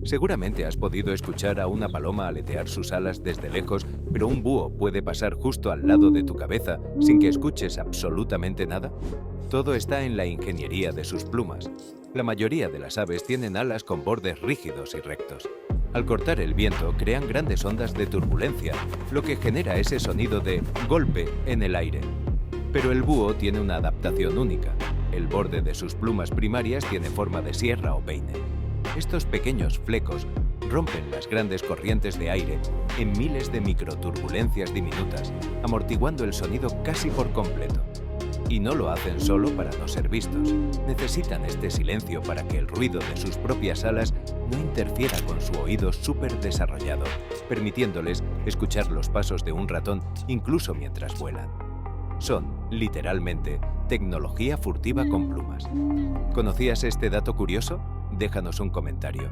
Seguramente has podido escuchar a una paloma aletear sus alas desde lejos, pero un búho puede pasar justo al lado de tu cabeza sin que escuches absolutamente nada. Todo está en la ingeniería de sus plumas. La mayoría de las aves tienen alas con bordes rígidos y rectos. Al cortar el viento crean grandes ondas de turbulencia, lo que genera ese sonido de golpe en el aire. Pero el búho tiene una adaptación única. El borde de sus plumas primarias tiene forma de sierra o peine. Estos pequeños flecos rompen las grandes corrientes de aire en miles de microturbulencias diminutas, amortiguando el sonido casi por completo. Y no lo hacen solo para no ser vistos. Necesitan este silencio para que el ruido de sus propias alas no interfiera con su oído súper desarrollado, permitiéndoles escuchar los pasos de un ratón incluso mientras vuelan. Son, literalmente, tecnología furtiva con plumas. ¿Conocías este dato curioso? Déjanos un comentario.